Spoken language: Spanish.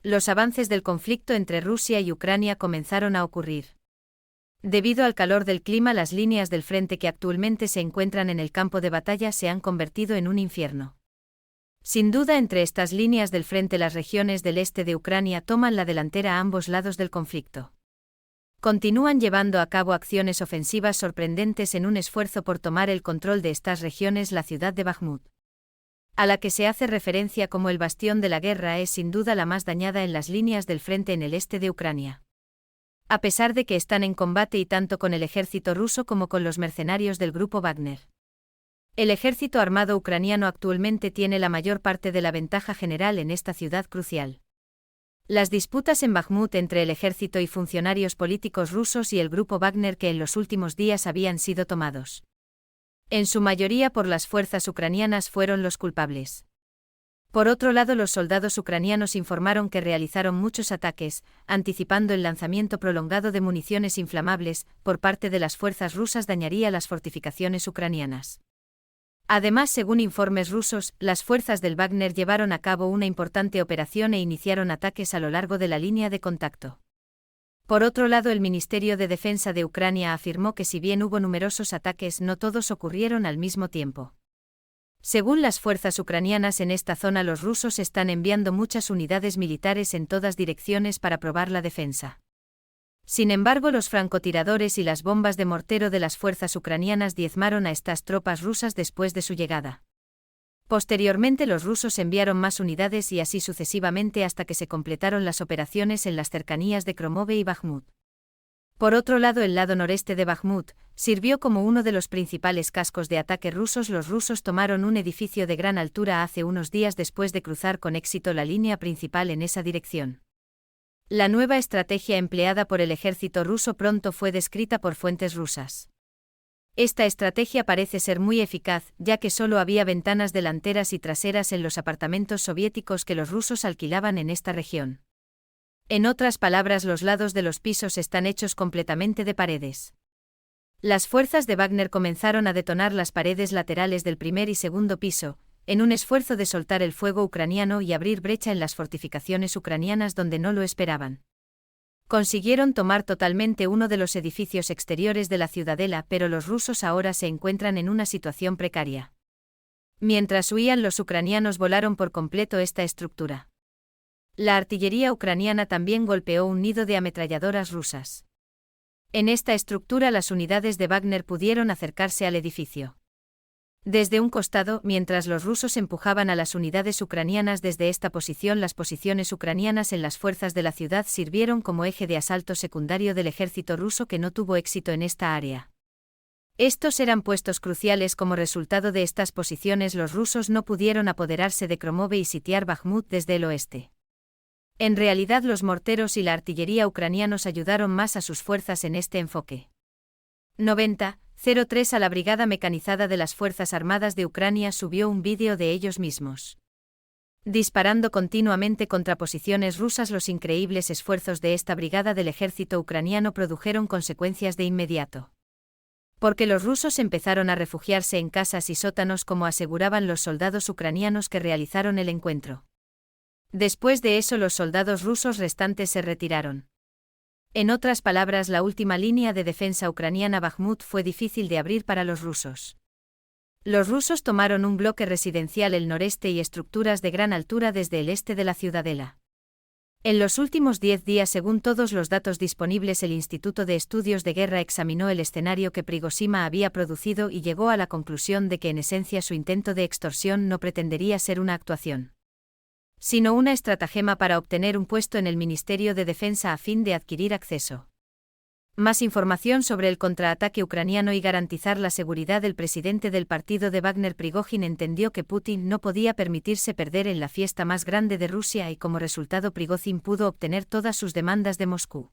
Los avances del conflicto entre Rusia y Ucrania comenzaron a ocurrir. Debido al calor del clima, las líneas del frente que actualmente se encuentran en el campo de batalla se han convertido en un infierno. Sin duda, entre estas líneas del frente, las regiones del este de Ucrania toman la delantera a ambos lados del conflicto. Continúan llevando a cabo acciones ofensivas sorprendentes en un esfuerzo por tomar el control de estas regiones. La ciudad de Bakhmut, a la que se hace referencia como el bastión de la guerra, es sin duda la más dañada en las líneas del frente en el este de Ucrania. A pesar de que están en combate y tanto con el ejército ruso como con los mercenarios del grupo Wagner. El ejército armado ucraniano actualmente tiene la mayor parte de la ventaja general en esta ciudad crucial. Las disputas en Bakhmut entre el ejército y funcionarios políticos rusos y el grupo Wagner, que en los últimos días habían sido tomados en su mayoría por las fuerzas ucranianas, fueron los culpables. Por otro lado, los soldados ucranianos informaron que realizaron muchos ataques, anticipando el lanzamiento prolongado de municiones inflamables por parte de las fuerzas rusas dañaría las fortificaciones ucranianas. Además, según informes rusos, las fuerzas del Wagner llevaron a cabo una importante operación e iniciaron ataques a lo largo de la línea de contacto. Por otro lado, el Ministerio de Defensa de Ucrania afirmó que si bien hubo numerosos ataques, no todos ocurrieron al mismo tiempo. Según las fuerzas ucranianas en esta zona, los rusos están enviando muchas unidades militares en todas direcciones para probar la defensa. Sin embargo, los francotiradores y las bombas de mortero de las fuerzas ucranianas diezmaron a estas tropas rusas después de su llegada. Posteriormente, los rusos enviaron más unidades y así sucesivamente hasta que se completaron las operaciones en las cercanías de Kromove y Bakhmut. Por otro lado, el lado noreste de Bakhmut sirvió como uno de los principales cascos de ataque rusos. Los rusos tomaron un edificio de gran altura hace unos días después de cruzar con éxito la línea principal en esa dirección. La nueva estrategia empleada por el ejército ruso pronto fue descrita por fuentes rusas. Esta estrategia parece ser muy eficaz, ya que solo había ventanas delanteras y traseras en los apartamentos soviéticos que los rusos alquilaban en esta región. En otras palabras, los lados de los pisos están hechos completamente de paredes. Las fuerzas de Wagner comenzaron a detonar las paredes laterales del primer y segundo piso, en un esfuerzo de soltar el fuego ucraniano y abrir brecha en las fortificaciones ucranianas donde no lo esperaban. Consiguieron tomar totalmente uno de los edificios exteriores de la ciudadela, pero los rusos ahora se encuentran en una situación precaria. Mientras huían, los ucranianos volaron por completo esta estructura. La artillería ucraniana también golpeó un nido de ametralladoras rusas. En esta estructura, las unidades de Wagner pudieron acercarse al edificio desde un costado, mientras los rusos empujaban a las unidades ucranianas desde esta posición. Las posiciones ucranianas en las fuerzas de la ciudad sirvieron como eje de asalto secundario del ejército ruso, que no tuvo éxito en esta área. Estos eran puestos cruciales. Como resultado de estas posiciones, los rusos no pudieron apoderarse de Kromove y sitiar Bakhmut desde el oeste. En realidad, los morteros y la artillería ucranianos ayudaron más a sus fuerzas en este enfoque. 90.03 A la Brigada Mecanizada de las Fuerzas Armadas de Ucrania subió un vídeo de ellos mismos disparando continuamente contra posiciones rusas. Los increíbles esfuerzos de esta brigada del ejército ucraniano produjeron consecuencias de inmediato. Porque los rusos empezaron a refugiarse en casas y sótanos, como aseguraban los soldados ucranianos que realizaron el encuentro. Después de eso, los soldados rusos restantes se retiraron. En otras palabras, la última línea de defensa ucraniana, Bakhmut, fue difícil de abrir para los rusos. Los rusos tomaron un bloque residencial el noreste y estructuras de gran altura desde el este de la ciudadela. En los últimos 10 días, según todos los datos disponibles, el Instituto de Estudios de Guerra examinó el escenario que Prigozhin había producido y llegó a la conclusión de que en esencia su intento de extorsión no pretendería ser una actuación, sino una estratagema para obtener un puesto en el Ministerio de Defensa a fin de adquirir acceso. Más información sobre el contraataque ucraniano y garantizar la seguridad. El presidente del partido de Wagner, Prigozhin, entendió que Putin no podía permitirse perder en la fiesta más grande de Rusia y como resultado Prigozhin pudo obtener todas sus demandas de Moscú.